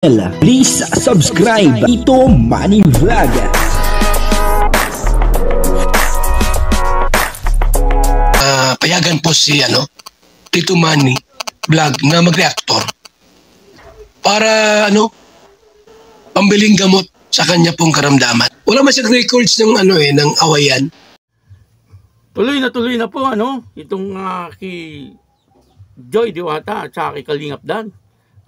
Please subscribe Tito Manny Vlog. Payagan po si Tito Manny Vlog na mag-reactor para pambiling gamot sa kanya pong karamdaman. Wala man siyang records ng ng awayan. Tuloy na po itong kay Joy Diwata at saka kay Kalingap Dan.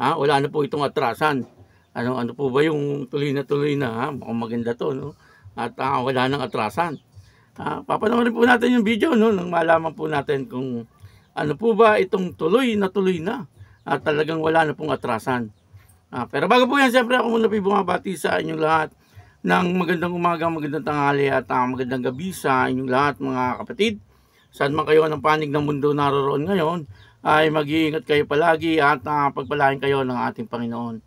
Wala na po itong atrasan. Ano po ba yung tuloy na mukhang maganda to, no? At wala nang atrasan. Papanoorin po natin yung video, no, nang malaman po natin kung ano po ba itong tuloy na at talagang wala na pong atrasan. Pero bago po yan, siyempre ako muna po bumabati sa inyong lahat ng magandang umaga, magandang tanghali at magandang gabi sa inyong lahat mga kapatid. Saan man kayo ng panig ng mundo naroroon ngayon, ay mag-iingat kayo palagi at pagpalain kayo ng ating Panginoon.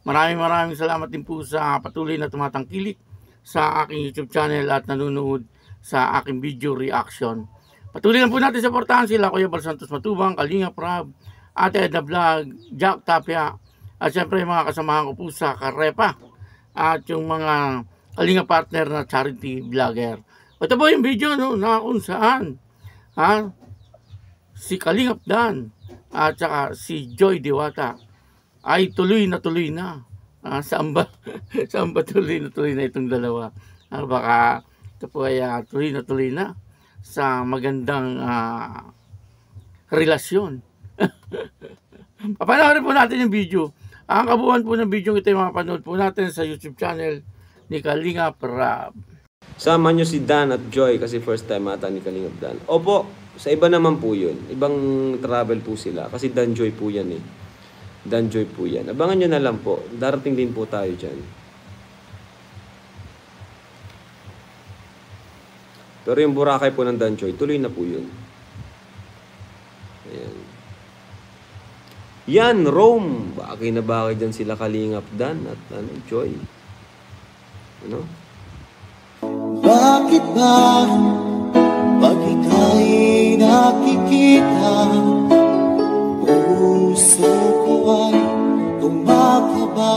Maraming salamat din po sa patuloy na tumatangkilik sa aking YouTube channel at nanonood sa aking video reaction. Patuloy lang po natin suportahan sila Kuya Bal Santos Matubang, Kalingap Rab, Ate Edna Vlog, Jack Tapia, at syempre yung mga kasamahan ko po sa Karepa at yung mga Kalingap partner na charity vlogger. Ito po yung video na kung saan si Kalingap Dan at saka si Joy Diwata ay tuloy na. Saan ba tuloy na itong dalawa? Baka ito po ay tuloy na sa magandang relasyon. Papanoorin po natin yung video. Ang kabuuan po ng video ito ay mapanood po natin sa YouTube channel ni Kalingap Rab. Sama nyo si Dan at Joy kasi first time ata ni Kalingap Dan. Opo, sa iba naman po yun. Ibang travel po sila. Kasi Dan Joy po yan eh. Dan Joy po yan. Abangan nyo na lang po. Darating din po tayo dyan. Pero yung Boracay po ng Dan Joy, tuloy na po yun. Ayan. Yan, Rome. Bagay na bagay dyan sila Kalingap Dan at Joy. Bakit ba pag ika'y nakikita, puso ko ay kumakaba?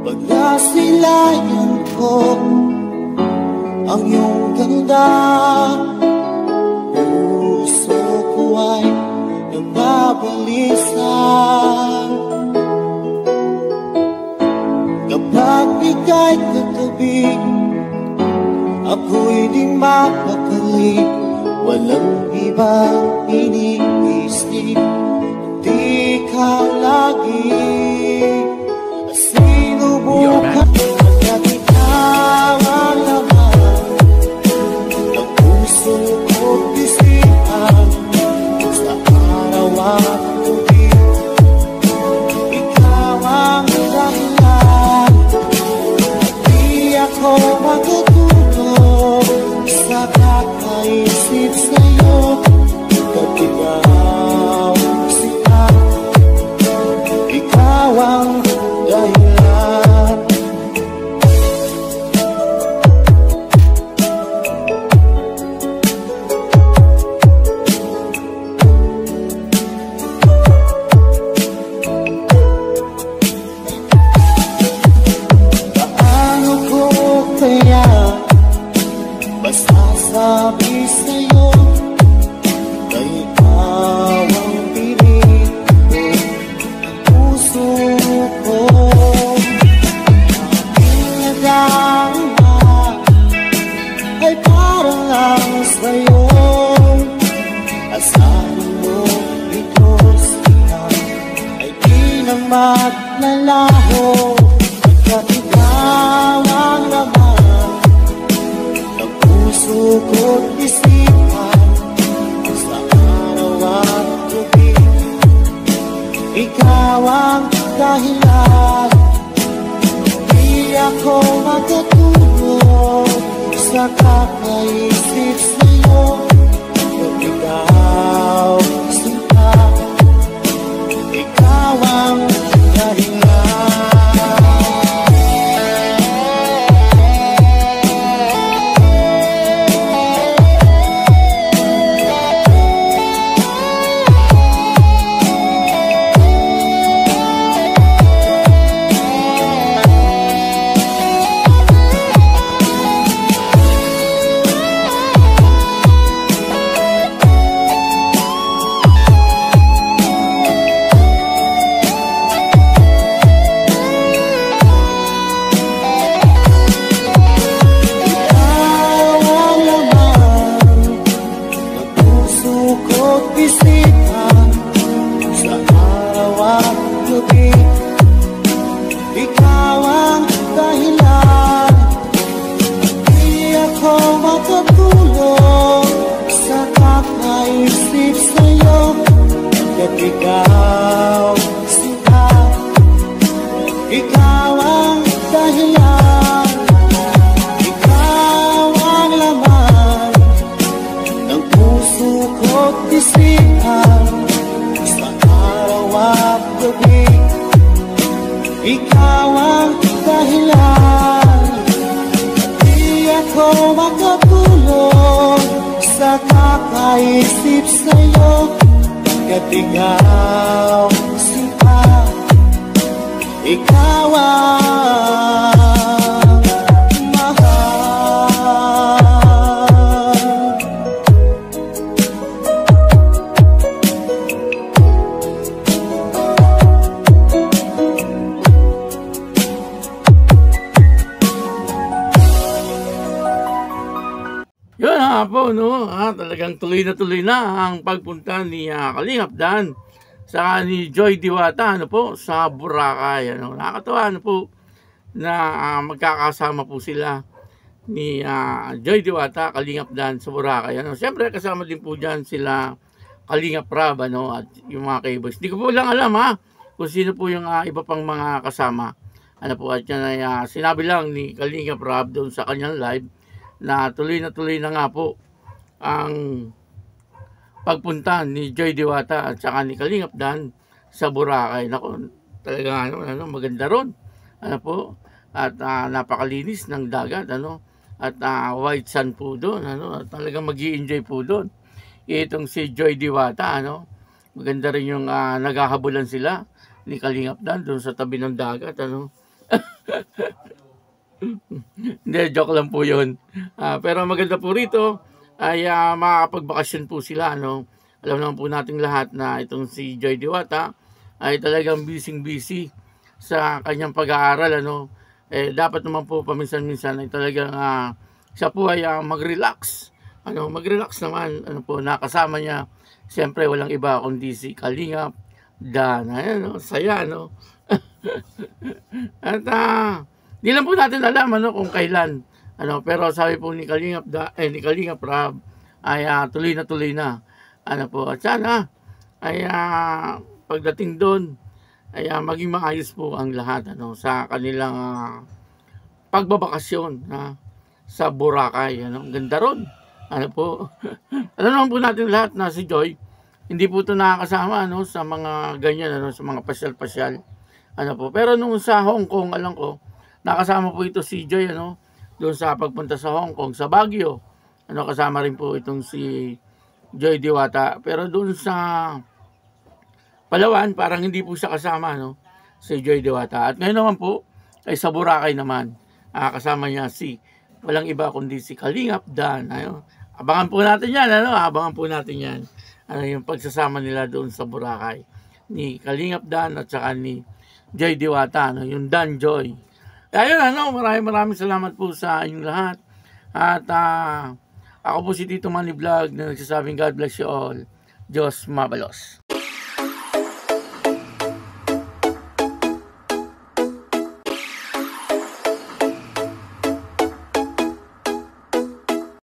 Pag nasilayan ko ang iyong ganda, puso ko ay nababalisan. Kapag ika'y katabi, ako'y di mapakali. Walang ibang iniisip, di ka lagi. Sinubukan at ikaw ang laman ng puso ko't isipan. Sa araw at gabi, ikaw ang dahilan. Di ako matutulog sa kakaisip sa'yo. Pag ikaw sila, ikaw ang dahilan. Paano ko kaya masasabi sa'yo na ikaw ang pilit ko, puso ko? Aking nagdama ay parang lang sa'yo. Asahan mo ito sila ay di na maglalaho. Pagkat ikaw ang laman ng puso ko't isipan. Sa araw at gabi, ikaw ang dahilan. Di ako matutulog sa kakaisip sa'yo. Pag ikaw sila, ikaw ang dahilan. ikaw sinta, ikaw ang dahilan, ikaw ang laman ng puso ko't isipan, sa araw at gabi. Ikaw ang dahilan, di ako makatulog sa kakaisip sa'yo, ka't ikaw sinta, ikaw ang mahal. Yun nga po, no? Talagang tuloy na ang pagpunta ni Kalingap Dan sa ni Joy Diwata, ano po, sa Boracay. Ano? Nakakatawa, ano po, na magkakasama po sila ni Joy Diwata, Kalingap Dan sa Boracay. Ano? Siyempre, kasama din po dyan sila Kalingap Rab, ano, at yung mga K-Boys. Hindi ko po lang alam, kung sino po yung iba pang mga kasama. Ano po, at yan ay sinabi lang ni Kalingap Rab doon sa kanyang live na tuloy na nga po ang pagpunta ni Joy Diwata at saka ni Kalingap Dan sa Boracay. Nako, talaga ano, maganda ron. Ano po? At napakalinis ng dagat, ano? At white sun po doon, ano? At talagang magi-enjoy po doon. Itong si Joy Diwata, ano? Maganda rin yung naghahabulan sila ni Kalingap Dan doon sa tabi ng dagat, ano? Hindi, joke lang po yun. Pero maganda po rito ay makakapagbakasyon po sila. Ano? Alam naman po nating lahat na itong si Joy Diwata ay talagang busy sa kanyang pag-aaral. Ano? Dapat naman po paminsan-minsan ay talagang siya po ay mag-relax. Ano? Mag-relax naman. Ano po, nakasama niya. Siyempre walang iba kundi si Kalingap Dan. Ayan, saya, no? At di lang po natin alam kung kailan. Pero sabi po ni Kalingap Rab ay tuloy na. At sana ay pagdating doon ay maging maayos po ang lahat sa kanilang pagbabakasyon sa Boracay. Ang ganda ron. Alam naman po natin lahat na si Joy hindi po ito nakakasama sa mga ganyan, sa mga pasyal-pasyal. Pero nung sa Hong Kong, alam ko, nakasama po ito si Joy, doon sa pagpunta sa Hong Kong, sa Baguio. Kasama rin po itong si Joy Diwata. Pero doon sa Palawan, parang hindi po siya kasama, si Joy Diwata. At ngayon naman po, ay sa Boracay naman, kasama niya walang iba kundi si Kalingap Dan. Abangan po natin yan, abangan po natin yan. Yung pagsasama nila doon sa Boracay ni Kalingap Dan at saka ni Joy Diwata, yung Dan Joy. Ayun, maraming salamat po sa inyong lahat. At ako po si Tito Manny Vlog na nagsasabing God bless you all. Diyos mabalos.